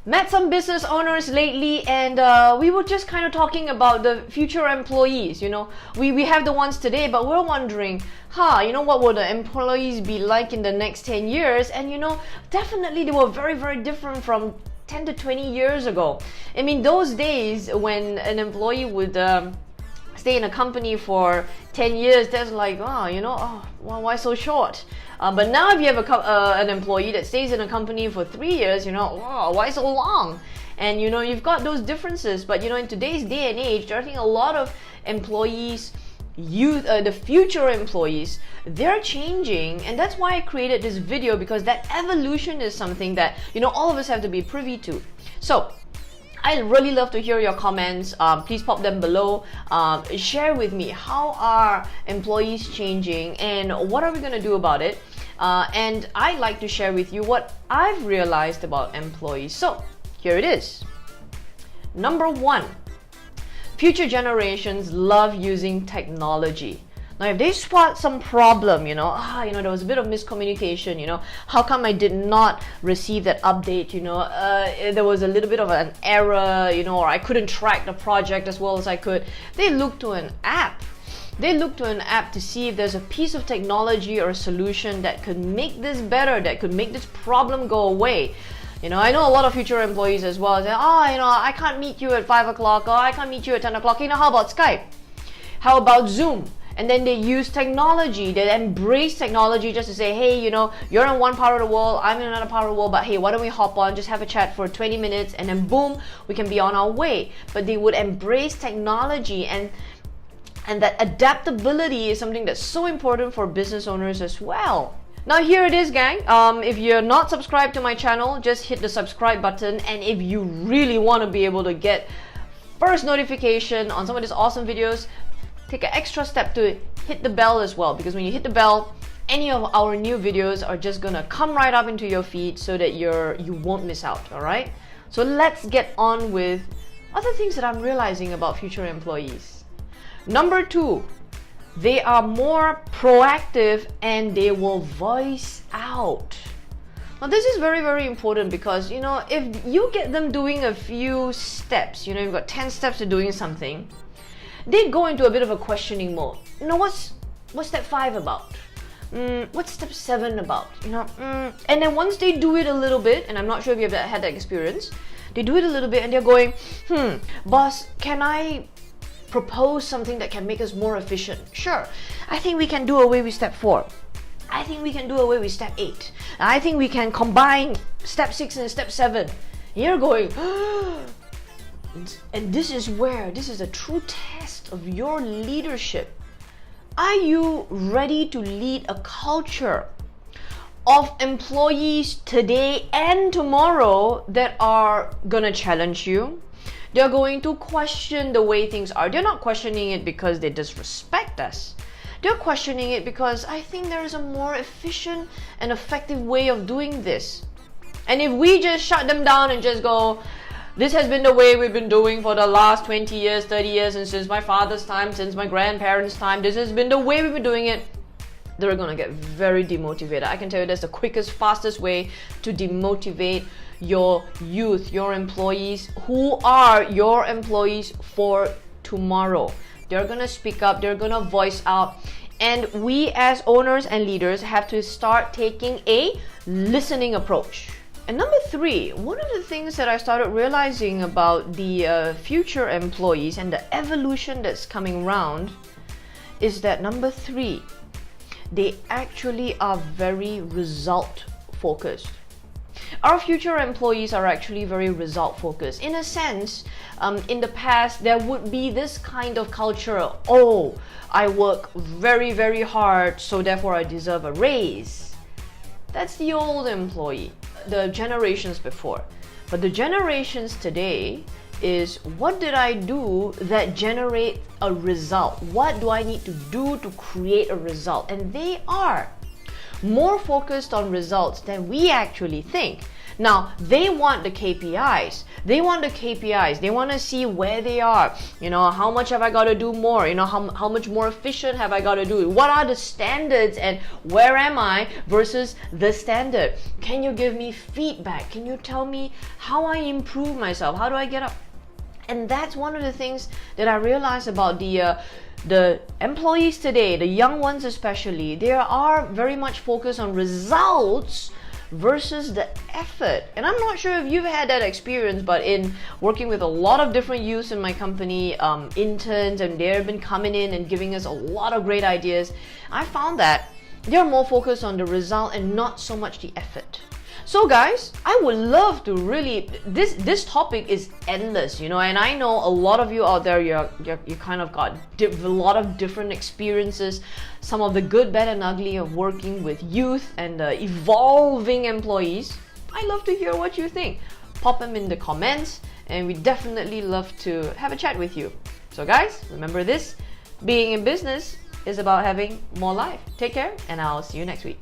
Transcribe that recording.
Met some business owners lately, and we were just kind of talking about the future employees. We have the ones today, but we're wondering, what will the employees be like in the next 10 years? And definitely they were very, very different from 10 to 20 years ago. I mean, those days when an employee would stay in a company for 10 years, that's like, why so short? But now if you have an employee that stays in a company for 3 years, why so long? And you've got those differences. But in today's day and age, I think a lot of employees, the future employees, they're changing. And that's why I created this video, because that evolution is something that all of us have to be privy to. So I really love to hear your comments. Please pop them below. Share with me, how are employees changing and what are we going to do about it? And I'd like to share with you what I've realized about employees. So here it is. Number one, future generations love using technology. Now, if they spot some problem, there was a bit of miscommunication, how come I did not receive that update, there was a little bit of an error, or I couldn't track the project as well as I could. They look to an app. They look to an app to see if there's a piece of technology or a solution that could make this better, that could make this problem go away. I know a lot of future employees as well say, I can't meet you at 5 o'clock, or I can't meet you at 10 o'clock. How about Skype? How about Zoom? And then they use technology, they embrace technology just to say, hey, you're in one part of the world, I'm in another part of the world, but hey, why don't we hop on, just have a chat for 20 minutes, and then boom, we can be on our way. But they would embrace technology, and that adaptability is something that's so important for business owners as well. Now here it is, gang. If you're not subscribed to my channel, just hit the subscribe button. And if you really want to be able to get first notification on some of these awesome videos, take an extra step to hit the bell as well, because when you hit the bell, any of our new videos are just gonna come right up into your feed so that you won't miss out. All right, so let's get on with other things that I'm realizing about future employees. Number two, they are more proactive and they will voice out. Now this is very, very important, because if you get them doing a few steps, you've got 10 steps to doing something, they go into a bit of a questioning mode. What's step 5 about? What's step 7 about? And then once they do it a little bit, and I'm not sure if you've had that experience, they do it a little bit and they're going, boss, can I propose something that can make us more efficient? Sure. I think we can do away with step 4. I think we can do away with step 8. I think we can combine step 6 and step 7. And you're going, and this is a true test of your leadership. Are you ready to lead a culture of employees today and tomorrow that are gonna challenge you? They're going to question the way things are. They're not questioning it because they disrespect us. They're questioning it because I think there is a more efficient and effective way of doing this. And if we just shut them down and just go, this has been the way we've been doing for the last 20 years, 30 years, and since my father's time, since my grandparents' time, this has been the way we've been doing it, they're gonna get very demotivated. I can tell you that's the quickest, fastest way to demotivate your youth, your employees, who are your employees for tomorrow. They're gonna speak up, they're gonna voice out, and we as owners and leaders have to start taking a listening approach. And number 3, one of the things that I started realizing about the future employees and the evolution that's coming around is that number 3, they actually are very result focused. Our future employees are actually very result focused. In a sense, in the past, there would be this kind of culture, I work very, very hard, so therefore I deserve a raise. That's the old employee, the generations before. But the generations today is, what did I do that generate a result? What do I need to do to create a result? And they are more focused on results than we actually think. Now, they want the KPIs. They want the KPIs. They want to see where they are. You know, how much have I got to do more? You know, how much more efficient have I got to do? What are the standards and where am I versus the standard? Can you give me feedback? Can you tell me how I improve myself? How do I get up? And that's one of the things that I realized about the employees today, the young ones especially. They are very much focused on results versus the effort. And I'm not sure if you've had that experience, but in working with a lot of different youths in my company, interns, and they've been coming in and giving us a lot of great ideas, I found that they're more focused on the result and not so much the effort. So guys, I would love to really, this topic is endless, you know, and I know a lot of you out there, you kind of got a lot of different experiences, some of the good, bad, and ugly of working with youth and evolving employees. I love to hear what you think. Pop them in the comments, and we definitely love to have a chat with you. So guys, remember this, being in business is about having more life. Take care, and I'll see you next week.